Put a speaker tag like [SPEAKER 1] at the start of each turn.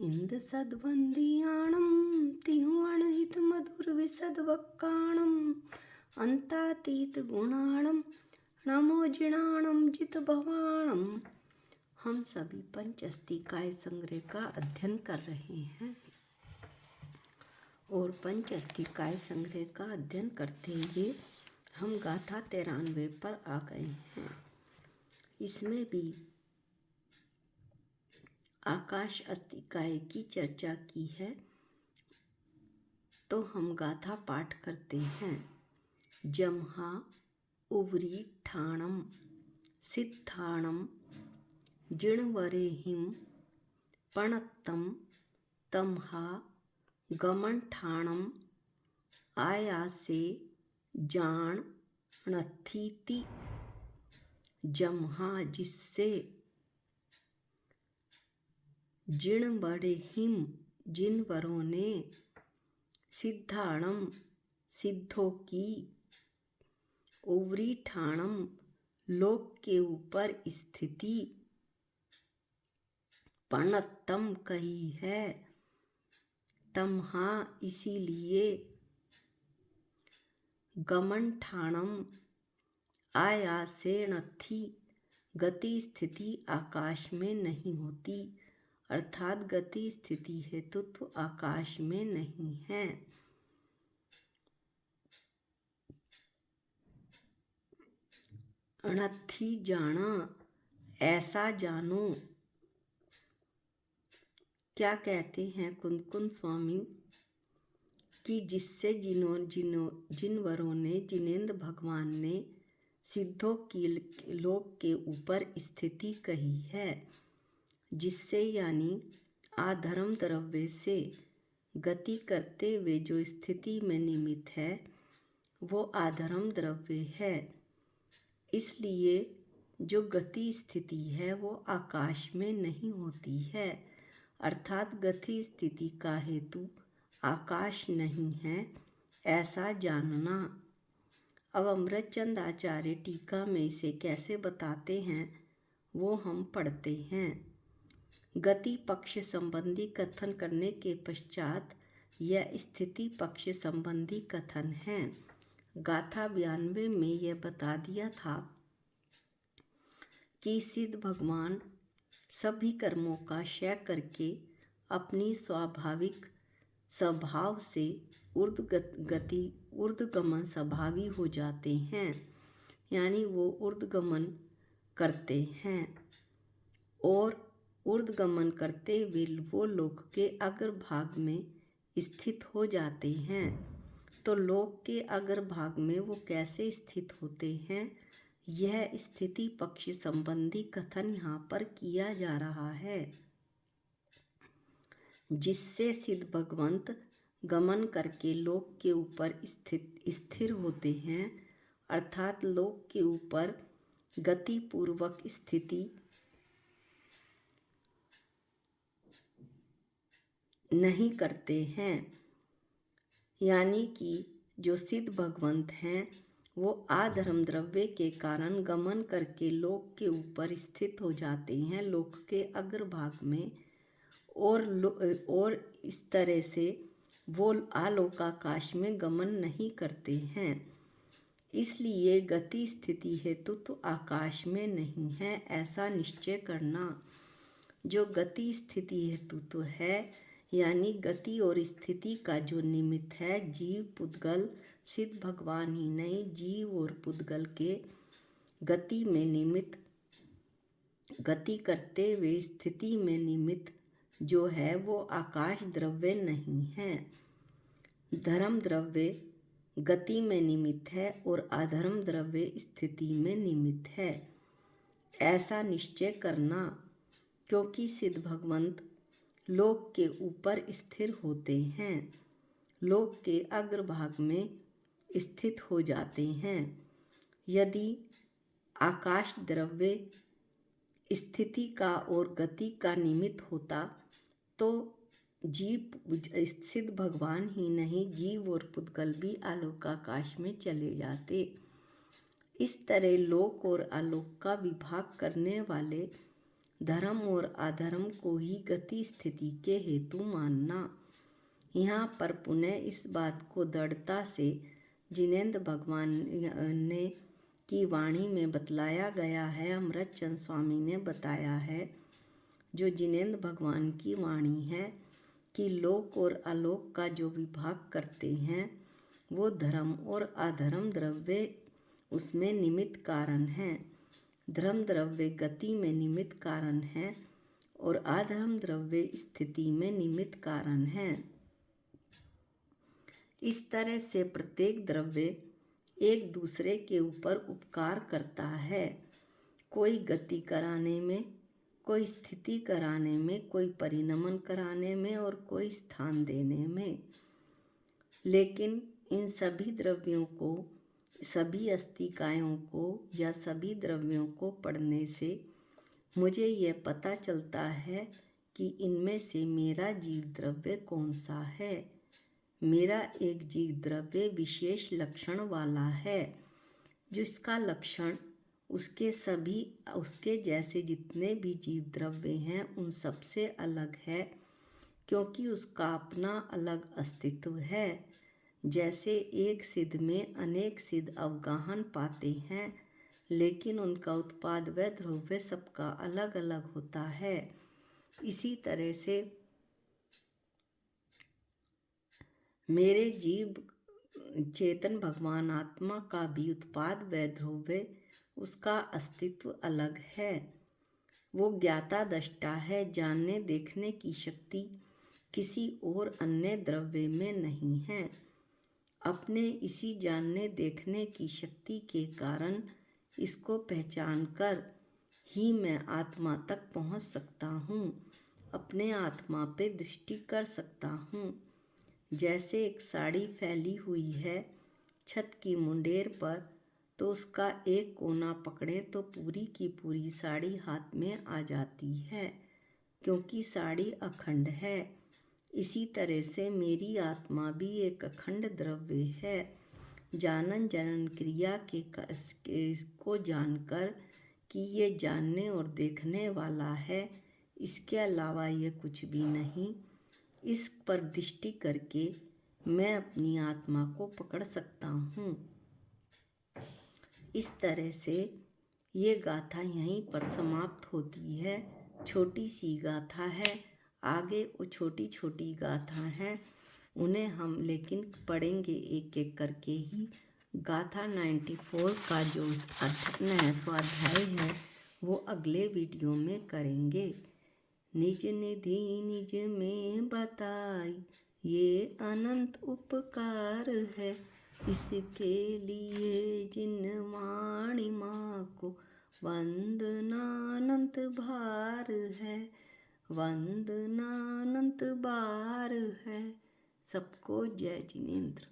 [SPEAKER 1] इंद सद्वंदियाणं तिहुअणहित मधुर विशद वक्काणं अंतातीत गुणाणं नमो जिणाणं जित भवाणं। हम सभी पंचअस्तिकाय संग्रह का अध्ययन कर रहे हैं और पंचअस्तिकाय संग्रह का अध्ययन करते हुए हम गाथा 93 पर आ गए हैं। इसमें भी आकाश अस्तिकाय की चर्चा की है, तो हम गाथा पाठ करते हैं। जमहा उवरी ठाणम सिद्धाणम जिणवरेहिम पणत्तम तमहा गमन ठाणम आयासे जान नथीति। जमहा जिससे, जिणवरेहिम जिनवरों ने, सिद्धाणम सिद्धों की, उवरी ठाणम लोक के ऊपर स्थिति, पणत्तम कही है, तमहा इसीलिए, गमन ठाणम आयासेण थी गति स्थिति आकाश में नहीं होती, अर्थात गति स्थिति हेतु तो आकाश में नहीं है। अणथी जाना ऐसा जानो। क्या कहते हैं कुंद स्वामी कि जिससे जिनवरों ने, जिनेंद्र भगवान ने सिद्धों की लोक के ऊपर स्थिति कही है, जिससे यानी आधर्म द्रव्य से गति करते हुए जो स्थिति में निमित्त है वो आधर्म द्रव्य है। इसलिए जो गति स्थिति है वो आकाश में नहीं होती है, अर्थात गति स्थिति का हेतु आकाश नहीं है, ऐसा जानना। अब अमृतचंद आचार्य टीका में इसे कैसे बताते हैं वो हम पढ़ते हैं। गति पक्ष संबंधी कथन करने के पश्चात यह स्थिति पक्ष संबंधी कथन है। गाथा 92 में यह बता दिया था कि सिद्ध भगवान सभी कर्मों का क्षय करके अपनी स्वाभाविक स्वभाव से ऊर्ध्वगमन स्वभावी हो जाते हैं, यानी वो ऊर्ध्वगमन करते हैं और ऊर्ध्वगमन करते हुए वो लोक के अग्रभाग में स्थित हो जाते हैं। तो लोक के अग्रभाग में वो कैसे स्थित होते हैं, यह स्थिति पक्ष संबंधी कथन यहाँ पर किया जा रहा है। जिससे सिद्ध भगवंत गमन करके लोक के ऊपर स्थिर होते हैं, अर्थात लोक के ऊपर गति पूर्वक स्थिति नहीं करते हैं, यानी कि जो सिद्ध भगवंत हैं वो आधर्म द्रव्य के कारण गमन करके लोक के ऊपर स्थित हो जाते हैं, लोक के अग्रभाग में, और इस तरह से वो आलोकाकाश में गमन नहीं करते हैं। इसलिए गति स्थिति हेतु तो आकाश में नहीं है, ऐसा निश्चय करना। जो गति स्थिति हेतु तो है, यानी गति और स्थिति का जो निमित्त है जीव पुद्गल, सिद्ध भगवान ही नहीं, जीव और पुद्गल के गति में निमित्त, गति करते हुए स्थिति में निमित्त जो है वो आकाश द्रव्य नहीं है। धर्म द्रव्य गति में निमित्त है और अधर्म द्रव्य स्थिति में निमित्त है, ऐसा निश्चय करना। क्योंकि सिद्ध भगवंत लोक के ऊपर स्थिर होते हैं, लोक के अग्रभाग में स्थित हो जाते हैं। यदि आकाश द्रव्य स्थिति का और गति का निमित्त होता तो जीव, सिद्ध भगवान ही नहीं, जीव और पुद्गल भी आलोकाकाश में चले जाते। इस तरह लोक और आलोक का विभाग करने वाले धर्म और अधर्म को ही गति स्थिति के हेतु मानना। यहाँ पर पुनः इस बात को दृढ़ता से जिनेंद्र भगवान ने की वाणी में बतलाया गया है, अमृतचंद स्वामी ने बताया है, जो जिनेंद्र भगवान की वाणी है कि लोक और आलोक का जो विभाग करते हैं वो धर्म और अधर्म द्रव्य उसमें निमित्त कारण हैं। धर्म द्रव्य गति में निमित्त कारण है और अधर्म द्रव्य स्थिति में निमित्त कारण है। इस तरह से प्रत्येक द्रव्य एक दूसरे के ऊपर उपकार करता है, कोई गति कराने में, कोई स्थिति कराने में, कोई परिणमन कराने में और कोई स्थान देने में। लेकिन इन सभी द्रव्यों को, सभी अस्तिकायों को या सभी द्रव्यों को पढ़ने से मुझे यह पता चलता है कि इनमें से मेरा जीव द्रव्य कौन सा है। मेरा एक जीव द्रव्य विशेष लक्षण वाला है, जिसका लक्षण उसके जैसे जितने भी जीव द्रव्य हैं उन सबसे अलग है, क्योंकि उसका अपना अलग अस्तित्व है। जैसे एक सिद्ध में अनेक सिद्ध अवगाहन पाते हैं, लेकिन उनका उत्पाद व द्रव्य सबका अलग अलग होता है, इसी तरह से मेरे जीव चेतन भगवान आत्मा का भी उत्पाद व द्रव्य उसका अस्तित्व अलग है। वो ज्ञाता दृष्टा है, जानने देखने की शक्ति किसी और अन्य द्रव्य में नहीं है। अपने इसी जानने देखने की शक्ति के कारण इसको पहचान कर ही मैं आत्मा तक पहुंच सकता हूँ, अपने आत्मा पे दृष्टि कर सकता हूँ। जैसे एक साड़ी फैली हुई है छत की मुंडेर पर, तो उसका एक कोना पकड़ें तो पूरी की पूरी साड़ी हाथ में आ जाती है, क्योंकि साड़ी अखंड है। इसी तरह से मेरी आत्मा भी एक अखंड द्रव्य है। जानन जनन क्रिया को जानकर कि ये जानने और देखने वाला है, इसके अलावा ये कुछ भी नहीं, इस पर दृष्टि करके मैं अपनी आत्मा को पकड़ सकता हूँ। इस तरह से ये गाथा यहीं पर समाप्त होती है। छोटी सी गाथा है, आगे वो छोटी छोटी गाथा हैं, उन्हें हम लेकिन पढ़ेंगे एक एक करके ही। गाथा 94 का जो नया स्वाध्याय है वो अगले वीडियो में करेंगे। निज निधि निज में बताई ये अनंत उपकार है, इसके लिए जिन वाणी माँ को वंदनानंत भार है, वंदनानंत बार है। सबको जय जिनेंद्र।